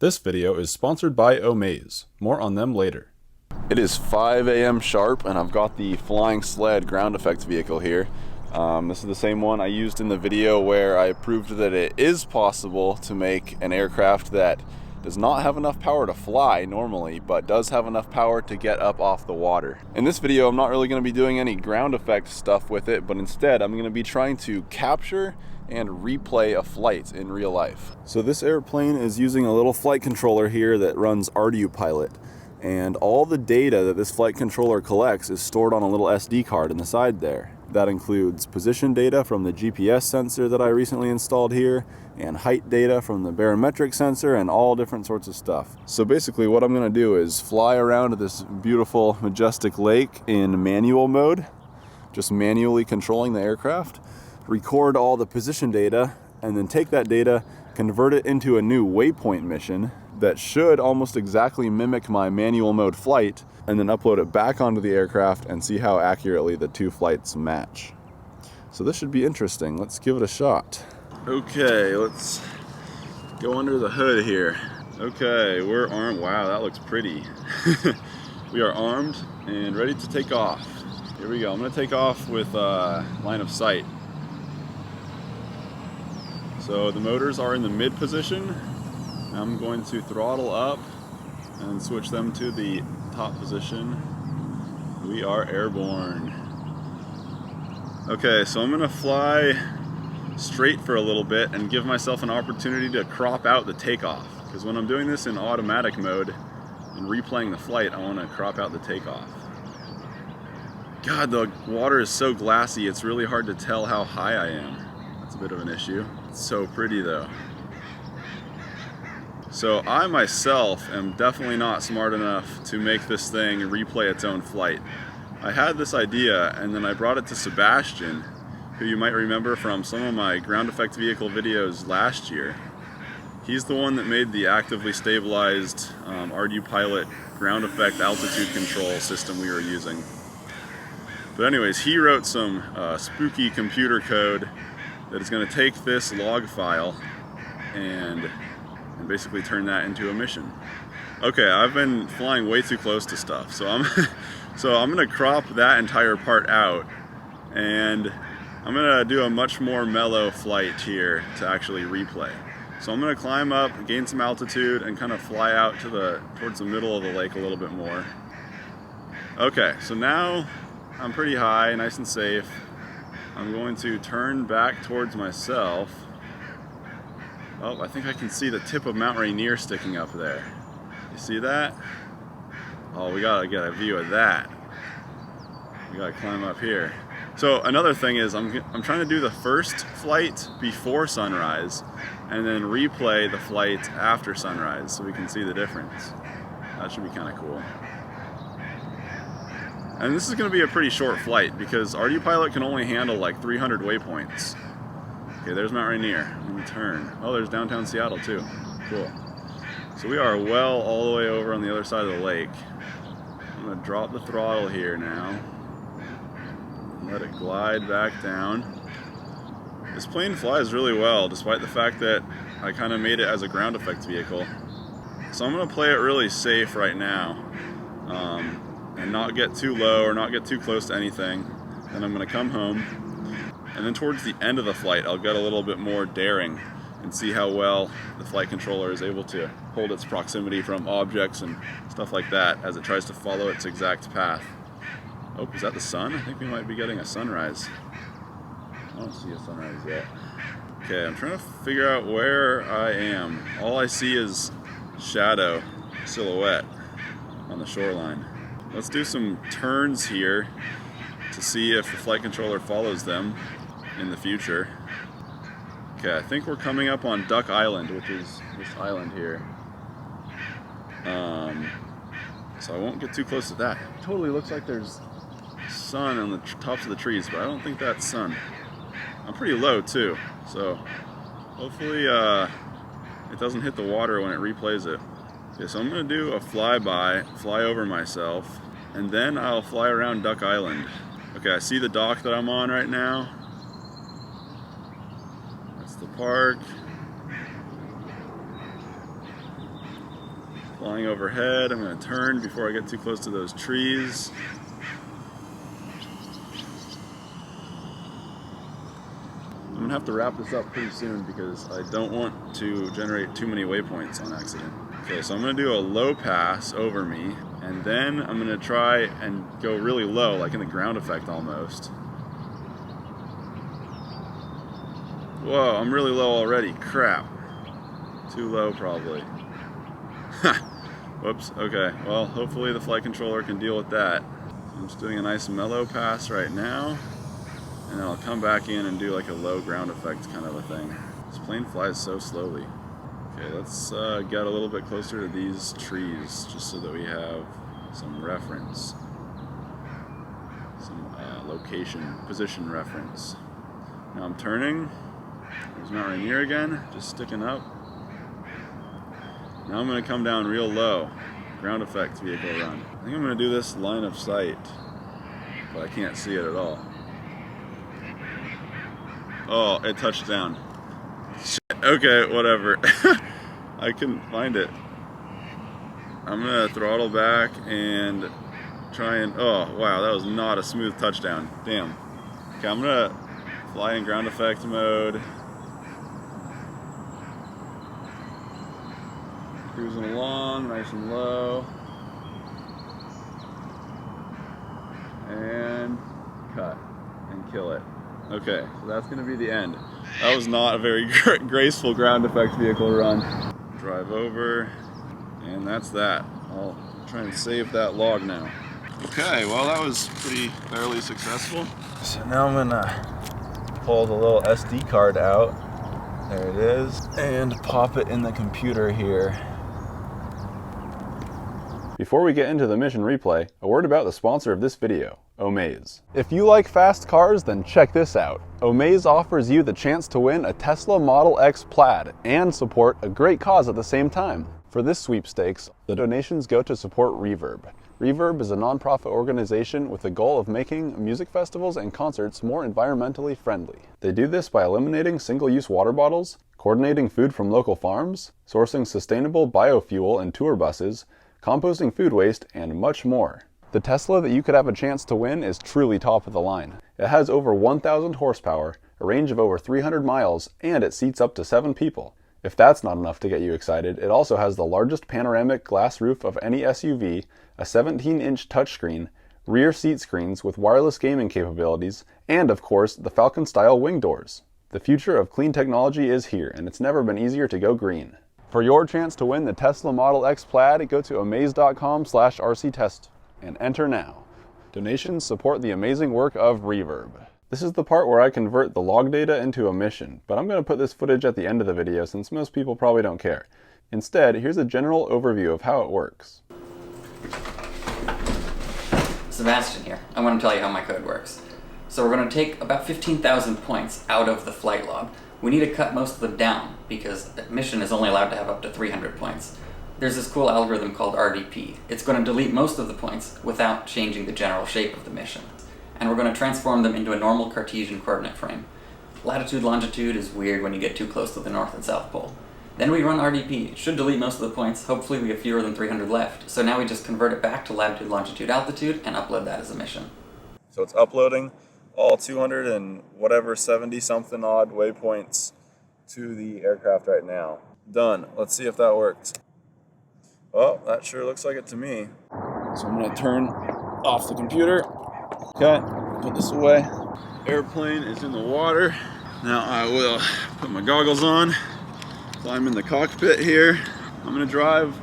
This video is sponsored by Omaze. More on them later. It is 5 a.m. sharp and I've got the Flying Sled ground effects vehicle here. This is the same one I used in the video where I proved that it is possible to make an aircraft that does not have enough power to fly normally, but does have enough power to get up off the water. In this video, I'm not really going to be doing any ground effect stuff with it, but instead I'm going to be trying to capture and replay a flight in real life. So this airplane is using a little flight controller here that runs ArduPilot. And all the data that this flight controller collects is stored on a little SD card in the side there. That includes position data from the GPS sensor that I recently installed here, and height data from the barometric sensor, and all different sorts of stuff. So basically what I'm going to do is fly around this beautiful, majestic lake in manual mode, just manually controlling the aircraft, record all the position data, and then take that data, convert it into a new waypoint mission that should almost exactly mimic my manual mode flight, and then upload it back onto the aircraft and see how accurately the two flights match. So this should be interesting. Let's give it a shot. Okay, let's go under the hood here. Okay, we're armed. Wow, that looks pretty. We are armed and ready to take off. Here we go. I'm going to take off with line of sight. So the motors are in the mid position. I'm going to throttle up and switch them to the top position. We are airborne. Okay, so I'm gonna fly straight for a little bit and give myself an opportunity to crop out the takeoff. Because when I'm doing this in automatic mode and replaying the flight, I want to crop out the takeoff. God, the water is so glassy, it's really hard to tell how high I am. That's a bit of an issue. It's so pretty though. So I myself am definitely not smart enough to make this thing replay its own flight. I had this idea and then I brought it to Sebastian, who you might remember from some of my ground effect vehicle videos last year. He's the one that made the actively stabilized ArduPilot ground effect altitude control system we were using. But anyways, he wrote some spooky computer code that is going to take this log file and basically turn that into a mission. Okay, I've been flying way too close to stuff, so I'm gonna crop that entire part out, and I'm gonna do a much more mellow flight here to actually replay. So I'm gonna climb up, gain some altitude, and kind of fly out to towards the middle of the lake a little bit more. Okay, so now I'm pretty high, nice and safe. I'm going to turn back towards myself. Oh, I think I can see the tip of Mount Rainier sticking up there. You see that? Oh, we gotta get a view of that. We gotta climb up here. So another thing is I'm trying to do the first flight before sunrise and then replay the flight after sunrise so we can see the difference. That should be kind of cool. And this is going to be a pretty short flight because ArduPilot can only handle like 300 waypoints. Okay, there's Mount Rainier. Let me turn. Oh, there's downtown Seattle too. Cool. So we are well all the way over on the other side of the lake. I'm going to drop the throttle here now. Let it glide back down. This plane flies really well, despite the fact that I kind of made it as a ground effects vehicle. So I'm going to play it really safe right now. And not get too low or not get too close to anything. Then I'm going to come home. And then towards the end of the flight, I'll get a little bit more daring and see how well the flight controller is able to hold its proximity from objects and stuff like that as it tries to follow its exact path. Oh, is that the sun? I think we might be getting a sunrise. I don't see a sunrise yet. Okay, I'm trying to figure out where I am. All I see is shadow, silhouette on the shoreline. Let's do some turns here to see if the flight controller follows them in the future. Okay, I think we're coming up on Duck Island, which is this island here. So I won't get too close to that. It totally looks like there's sun on the tops of the trees, but I don't think that's sun. I'm pretty low too, so hopefully it doesn't hit the water when it replays it. Okay, so I'm going to do a flyby, fly over myself, and then I'll fly around Duck Island. Okay, I see the dock that I'm on right now. That's the park. Flying overhead, I'm going to turn before I get too close to those trees. I'm going to have to wrap this up pretty soon because I don't want to generate too many waypoints on accident. Okay, so I'm going to do a low pass over me, and then I'm going to try and go really low, like in the ground effect almost. Whoa, I'm really low already. Crap. Too low probably. Whoops, okay. Well, hopefully the flight controller can deal with that. I'm just doing a nice mellow pass right now, and then I'll come back in and do like a low ground effect kind of a thing. This plane flies so slowly. Okay, let's get a little bit closer to these trees just so that we have some reference. Some location, position reference. Now I'm turning. There's Mount Rainier again, just sticking up. Now I'm going to come down real low. Ground effect vehicle run. I think I'm going to do this line of sight, but I can't see it at all. Oh, it touched down. Shit. Okay, whatever. I couldn't find it. I'm going to throttle back and try and... Oh, wow, that was not a smooth touchdown. Damn. Okay, I'm going to fly in ground effect mode. Cruising along, nice and low. And cut and kill it. Okay, so that's going to be the end. That was not a very graceful ground effect vehicle run. Drive over, and that's that. I'll try and save that log now. Okay, well that was pretty fairly successful. So now I'm going to pull the little SD card out. There it is. And pop it in the computer here. Before we get into the mission replay, a word about the sponsor of this video, Omaze. If you like fast cars, then check this out. Omaze offers you the chance to win a Tesla Model X Plaid and support a great cause at the same time. For this sweepstakes, the donations go to support Reverb. Reverb is a nonprofit organization with the goal of making music festivals and concerts more environmentally friendly. They do this by eliminating single-use water bottles, coordinating food from local farms, sourcing sustainable biofuel in tour buses, composting food waste, and much more. The Tesla that you could have a chance to win is truly top of the line. It has over 1,000 horsepower, a range of over 300 miles, and it seats up to 7 people. If that's not enough to get you excited, it also has the largest panoramic glass roof of any SUV, a 17-inch touchscreen, rear seat screens with wireless gaming capabilities, and of course, the Falcon-style wing doors. The future of clean technology is here, and it's never been easier to go green. For your chance to win the Tesla Model X Plaid, go to amaze.com/rctest and enter now. Donations support the amazing work of Reverb. This is the part where I convert the log data into a mission, but I'm going to put this footage at the end of the video since most people probably don't care. Instead, here's a general overview of how it works. Sebastian here. I want to tell you how my code works. So we're going to take about 15,000 points out of the flight log. We need to cut most of them down because the mission is only allowed to have up to 300 points. There's this cool algorithm called RDP. It's going to delete most of the points without changing the general shape of the mission. And we're going to transform them into a normal Cartesian coordinate frame. Latitude, longitude is weird when you get too close to the North and South Pole. Then we run RDP. It should delete most of the points. Hopefully we have fewer than 300 left. So now we just convert it back to latitude, longitude, altitude, and upload that as a mission. So it's uploading all 200 and whatever 70 something odd waypoints to the aircraft right now. Done. Let's see if that works. Well, that sure looks like it to me. So I'm going to turn off the computer. Okay, put this away. Airplane is in the water. Now I will put my goggles on, climb in the cockpit here. I'm going to drive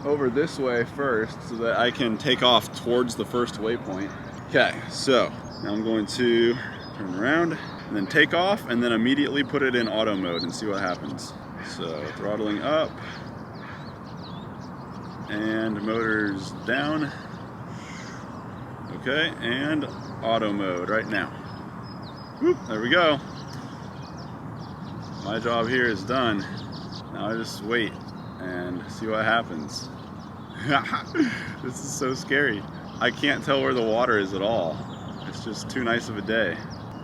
over this way first so that I can take off towards the first waypoint. Okay, so now I'm going to turn around and then take off and then immediately put it in auto mode and see what happens. So throttling up and motors down. Okay, and auto mode right now. Whoop, there we go. My job here is done. Now I just wait and see what happens. This is so scary. I can't tell where the water is at all. It's just too nice of a day.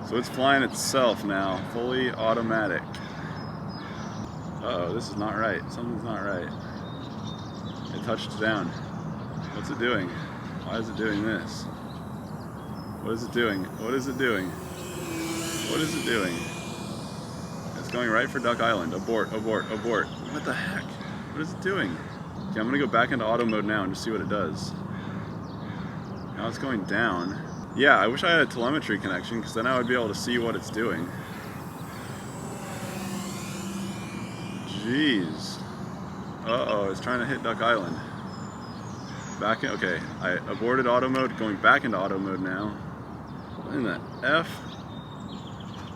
So it's flying itself now, fully automatic. Uh-oh, this is not right. Something's not right. It's touched down. What's it doing? Why is it doing this? What is it doing? What is it doing? What is it doing? It's going right for Duck Island. Abort, abort, abort. What the heck? What is it doing? Okay, I'm gonna go back into auto mode now and just see what it does. Now it's going down. Yeah, I wish I had a telemetry connection because then I would be able to see what it's doing. Jeez. Uh-oh, it's trying to hit Duck Island. Back in, okay, I aborted auto mode, going back into auto mode now. What in the F?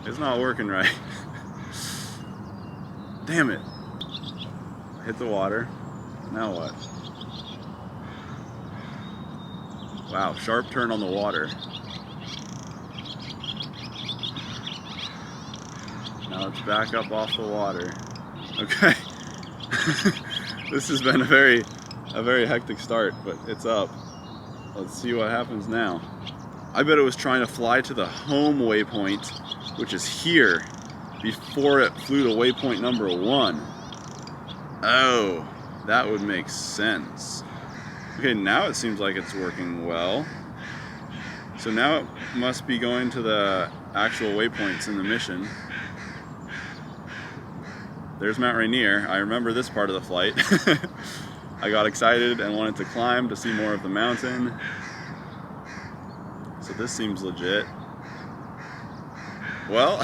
It's not working right. Damn it. Hit the water. Now what? Wow, sharp turn on the water. Now it's back up off the water. Okay. This has been a very hectic start, but it's up. Let's see what happens now. I bet it was trying to fly to the home waypoint, which is here, before it flew to waypoint number 1. Oh, that would make sense. Okay, now it seems like it's working well. So now it must be going to the actual waypoints in the mission. There's Mount Rainier. I remember this part of the flight. I got excited and wanted to climb to see more of the mountain. So this seems legit. Well,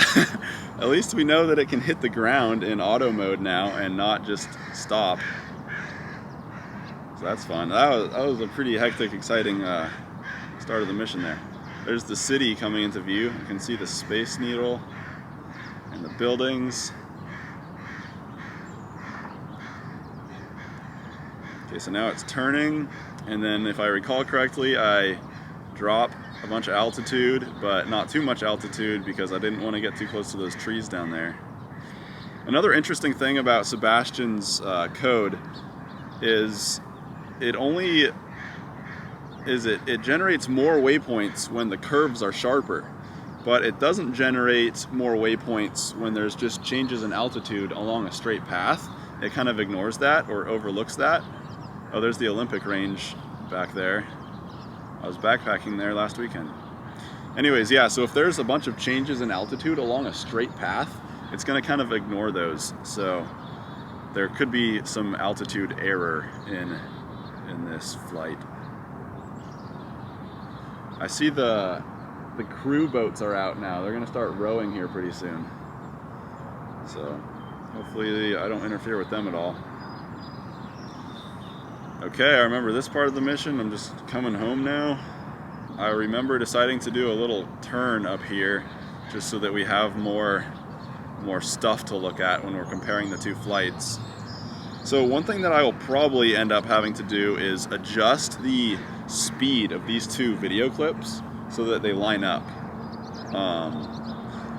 at least we know that it can hit the ground in auto mode now and not just stop. So that's fun. That was a pretty hectic, exciting start of the mission there. There's the city coming into view. You can see the Space Needle and the buildings. Okay, so now it's turning, and then if I recall correctly, I drop a bunch of altitude, but not too much altitude because I didn't want to get too close to those trees down there. Another interesting thing about Sebastian's code is it generates more waypoints when the curves are sharper, but it doesn't generate more waypoints when there's just changes in altitude along a straight path. It kind of ignores that or overlooks that. Oh, there's the Olympic range back there. I was backpacking there last weekend. Anyways, yeah, so if there's a bunch of changes in altitude along a straight path, it's going to kind of ignore those. So there could be some altitude error in this flight. I see the crew boats are out now. They're going to start rowing here pretty soon. So hopefully I don't interfere with them at all. Okay, I remember this part of the mission. I'm just coming home now. I remember deciding to do a little turn up here just so that we have more stuff to look at when we're comparing the two flights. So one thing that I will probably end up having to do is adjust the speed of these two video clips so that they line up.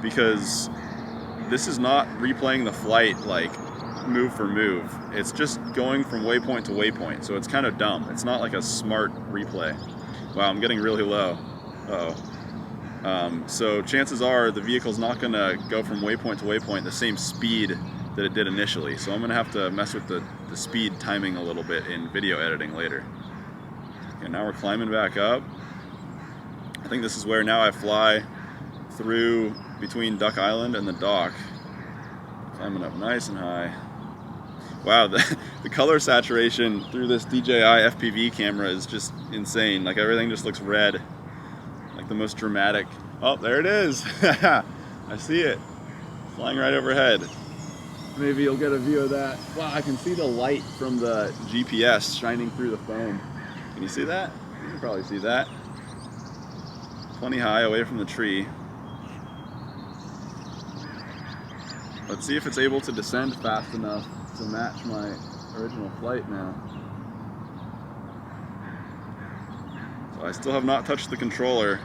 Because this is not replaying the flight like move for move. It's just going from waypoint to waypoint, so it's kind of dumb. It's not like a smart replay. Wow, I'm getting really low. Uh-oh. So chances are the vehicle's not going to go from waypoint to waypoint the same speed that it did initially. So I'm going to have to mess with the speed timing a little bit in video editing later. Okay, now we're climbing back up. I think this is where now I fly through between Duck Island and the dock. Climbing up nice and high. Wow, the color saturation through this DJI FPV camera is just insane. Like everything just looks red. Like the most dramatic. Oh, there it is. I see it. Flying right overhead. Maybe you'll get a view of that. Wow, I can see the light from the GPS shining through the foam. Can you see that? You can probably see that. Plenty high away from the tree. Let's see if it's able to descend fast enough to match my original flight now. So I still have not touched the controller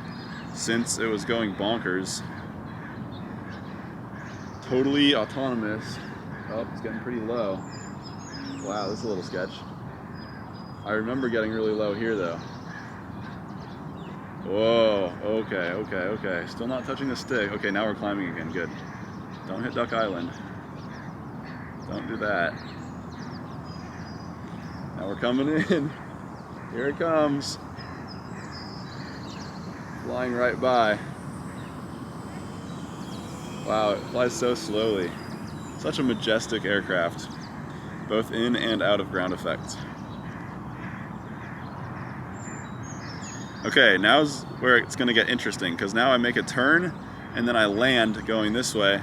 since it was going bonkers. Totally autonomous. Oh, it's getting pretty low. Wow, this is a little sketch. I remember getting really low here though. Whoa, okay. Still not touching the stick. Okay, now we're climbing again, good. Don't hit Duck Island. Don't do that. Now we're coming in. Here it comes. Flying right by. Wow, it flies so slowly. Such a majestic aircraft, both in and out of ground effect. Okay, now's where it's gonna get interesting, because now I make a turn and then I land going this way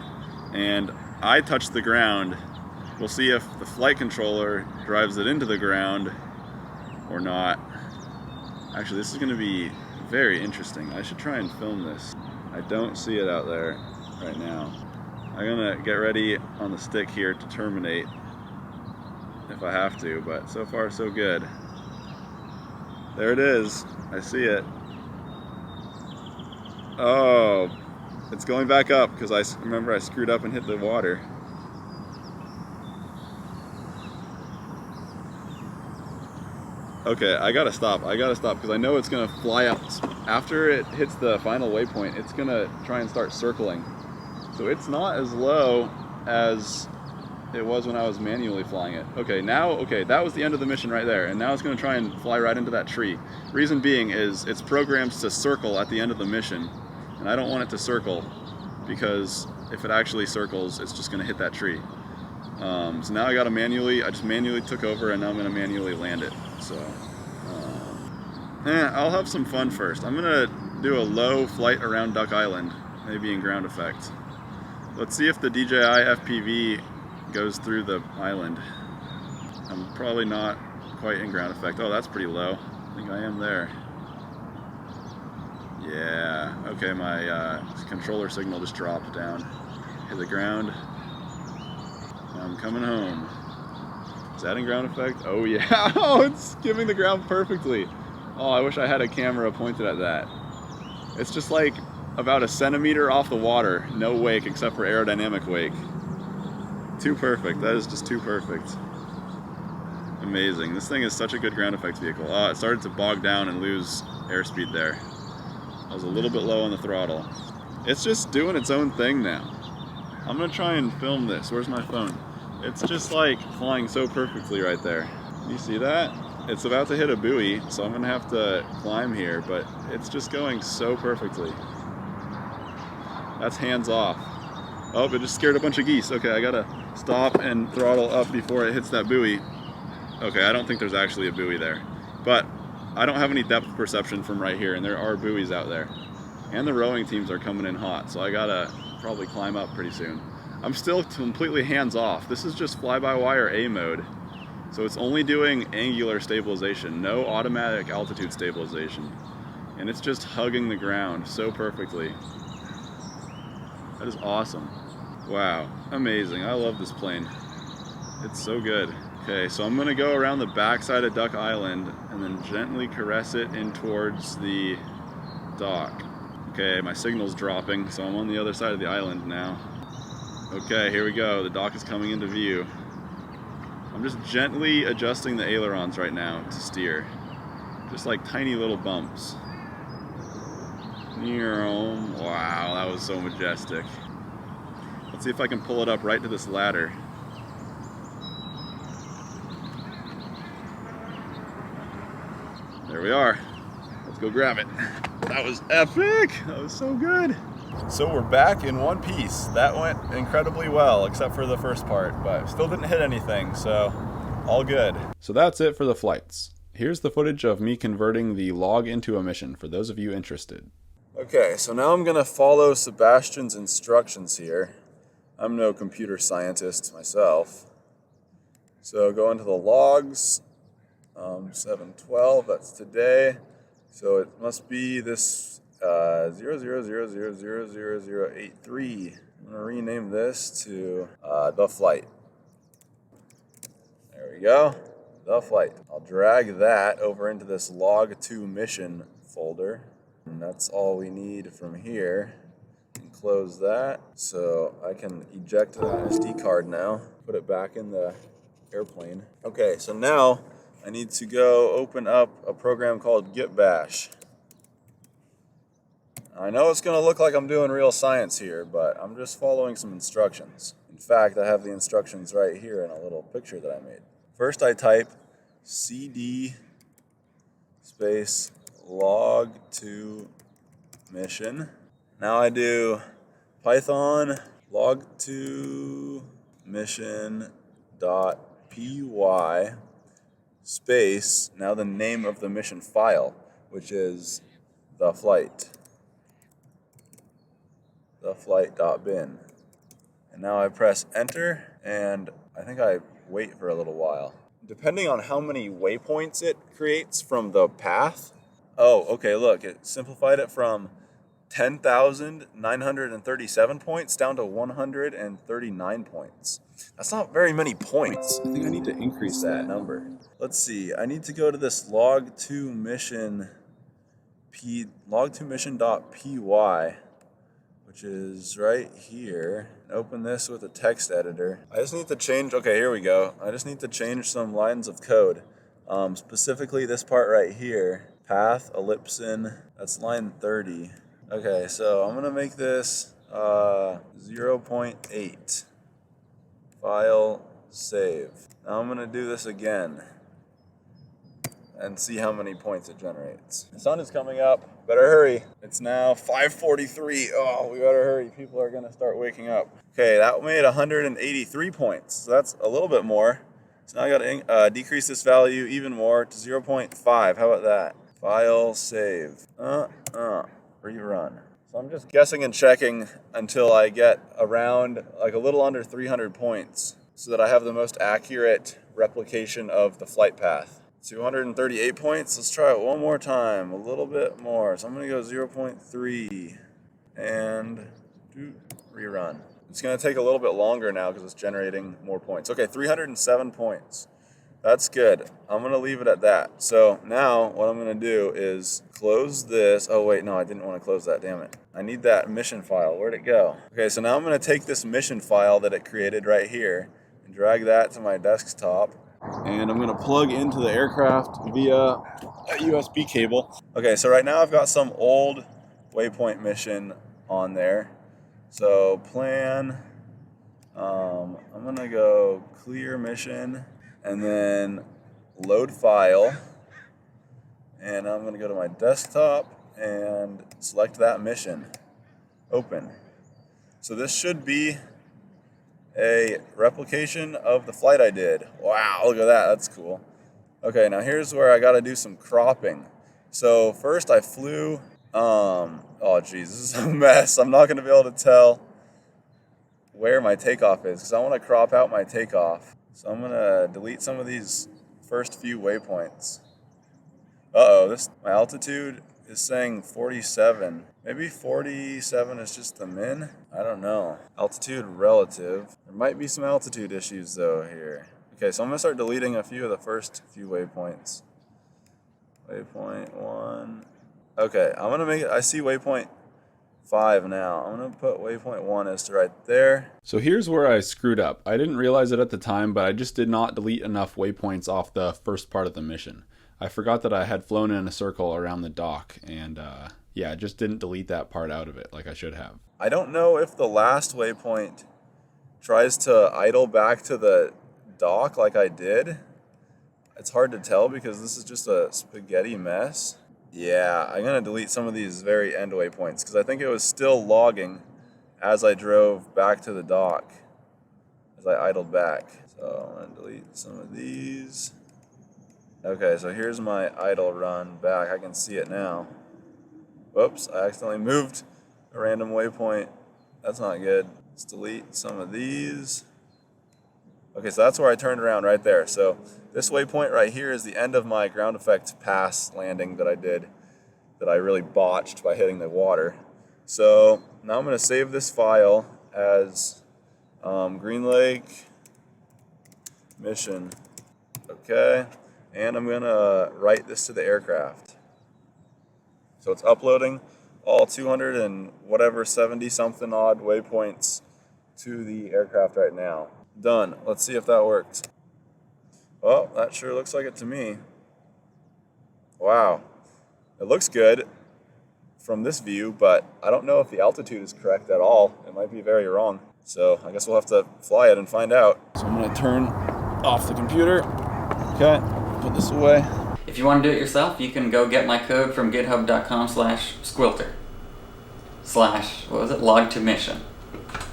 and I touch the ground. We'll see if the flight controller drives it into the ground or not. Actually, this is gonna be very interesting. I should try and film this. I don't see it out there right now. I'm gonna get ready on the stick here to terminate if I have to, but so far so good. There it is. I see it. Oh, it's going back up because I remember I screwed up and hit the water. Okay, I gotta stop because I know it's gonna fly up. After it hits the final waypoint, it's gonna try and start circling. So it's not as low as it was when I was manually flying it. Okay, that was the end of the mission right there, and now it's gonna try and fly right into that tree. Reason being is it's programmed to circle at the end of the mission, and I don't want it to circle because if it actually circles, it's just gonna hit that tree. So now I just manually took over, and now I'm gonna manually land it. So, I'll have some fun first. I'm gonna do a low flight around Duck Island, maybe in ground effect. Let's see if the DJI FPV goes through the island. I'm probably not quite in ground effect. Oh, that's pretty low. I think I am there. Yeah, okay, my controller signal just dropped down. Hit the ground. I'm coming home. Is that in ground effect? Oh yeah, oh, it's giving the ground perfectly. Oh, I wish I had a camera pointed at that. It's just like about a centimeter off the water, no wake except for aerodynamic wake. Too perfect, that is just too perfect. Amazing, this thing is such a good ground effects vehicle. Oh, it started to bog down and lose airspeed there. I was a little bit low on the throttle. It's just doing its own thing now. I'm gonna try and film this. Where's my phone? It's just like flying so perfectly right there. You see that? It's about to hit a buoy, so I'm gonna have to climb here, but it's just going so perfectly. That's hands off. Oh, it just scared a bunch of geese. Okay, I gotta stop and throttle up before it hits that buoy. Okay, I don't think there's actually a buoy there, but I don't have any depth perception from right here, and there are buoys out there. And the rowing teams are coming in hot, so I gotta probably climb up pretty soon. I'm still completely hands off. This is just fly-by-wire A mode. So it's only doing angular stabilization, no automatic altitude stabilization. And it's just hugging the ground so perfectly. That is awesome. Wow, amazing. I love this plane. It's so good. Okay, so I'm gonna go around the backside of Duck Island and then gently caress it in towards the dock. Okay, my signal's dropping, so I'm on the other side of the island now. Okay, here we go. The dock is coming into view. I'm just gently adjusting the ailerons right now to steer. Just like tiny little bumps. Wow, that was so majestic. Let's see if I can pull it up right to this ladder. There we are. Let's go grab it. That was epic. That was so good. So we're back in one piece. That went incredibly well, except for the first part, but still didn't hit anything, so all good. So that's it for the flights. Here's the footage of me converting the log into a mission for those of you interested. Okay, so now I'm gonna follow Sebastian's instructions here. I'm no computer scientist myself. So go into the logs, 712, that's today. So it must be this 0000000083. I'm gonna rename this to the flight. There we go, the flight. I'll drag that over into this log2 mission folder. And that's all we need from here. And close that. So I can eject the SD card now, put it back in the airplane. Okay, so now I need to go open up a program called Git Bash. I know it's gonna look like I'm doing real science here, but I'm just following some instructions. In fact, I have the instructions right here in a little picture that I made. First I type cd space log to mission. Now I do Python log to mission dot py space, now the name of the mission file, which is the flight.bin. And now I press enter, and I think I wait for a little while. Depending on how many waypoints it creates from the path. Oh, okay, look, it simplified it from 10,937 points down to 139 points. That's not very many points. I think I need to increase that number. Let's see, I need to go to this log2mission.py, which is right here. Open this with a text editor. I just need to change, okay, here we go. I just need to change some lines of code. Specifically this part right here, path ellipsin, that's line 30. Okay, so I'm gonna make this 0.8. File, save. Now I'm gonna do this again and see how many points it generates. The sun is coming up, better hurry. It's now 5:43. Oh, we better hurry. People are gonna start waking up. Okay, that made 183 points. So that's a little bit more. So now I gotta decrease this value even more to 0.5. How about that? File, save. Rerun. So I'm just guessing and checking until I get around like a little under 300 points so that I have the most accurate replication of the flight path. 238 points. Let's try it one more time, a little bit more. So I'm gonna go 0.3 and rerun. It's gonna take a little bit longer now because it's generating more points. Okay, 307 points. That's good. I'm gonna leave it at that. So now what I'm gonna do is close this. Oh wait, no, I didn't want to close that, damn it. I need that mission file. Where'd it go? Okay, so now I'm gonna take this mission file that it created right here and drag that to my desktop. And I'm gonna plug into the aircraft via a USB cable. Okay, so right now I've got some old waypoint mission on there. So plan, I'm gonna go clear mission and then load file. And I'm gonna go to my desktop and select that mission, open. So this should be a replication of the flight I did. Wow, look at that, that's cool. Okay, now here's where I gotta do some cropping. So first I flew, oh geez, this is a mess. I'm not gonna be able to tell where my takeoff is because I wanna crop out my takeoff. So I'm gonna delete some of these first few waypoints. Uh-oh, my altitude is saying 47. Maybe 47 is just the min? I don't know. Altitude relative. There might be some altitude issues though here. Okay, so I'm gonna start deleting a few of the first few waypoints. Waypoint 1. Okay, I'm gonna make it, I see waypoint 5 now. I'm gonna put waypoint 1 as to right there. So here's where I screwed up. I didn't realize it at the time, but I just did not delete enough waypoints off the first part of the mission. I forgot that I had flown in a circle around the dock, and yeah, I just didn't delete that part out of it like I should have. I don't know if the last waypoint tries to idle back to the dock like I did. It's hard to tell because this is just a spaghetti mess. Yeah, I'm gonna delete some of these very end waypoints because I think it was still logging as I drove back to the dock, as I idled back. So I'm gonna delete some of these. Okay, so here's my idle run back. I can see it now. Whoops, I accidentally moved a random waypoint. That's not good. Let's delete some of these. Okay, so that's where I turned around right there. So this waypoint right here is the end of my ground effect pass landing that I did, that I really botched by hitting the water. So now I'm gonna save this file as Green Lake mission. Okay. And I'm gonna write this to the aircraft. So it's uploading all 200 and whatever 70 something odd waypoints to the aircraft right now. Done. Let's see if that works. Oh, that sure looks like it to me. Wow. It looks good from this view, but I don't know if the altitude is correct at all. It might be very wrong. So I guess we'll have to fly it and find out. So I'm gonna turn off the computer. Okay. Put put this away. If you want to do it yourself, you can go get my code from github.com/squilter. What was it? Log to mission.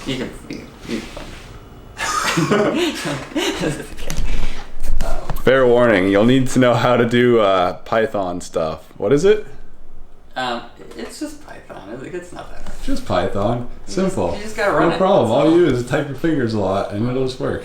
You can Fair warning, you'll need to know how to do Python stuff. What is it? It's just Python. It's not that hard. Just Python. Simple. You just gotta run it. No problem. All you do is type your fingers a lot and it'll just work.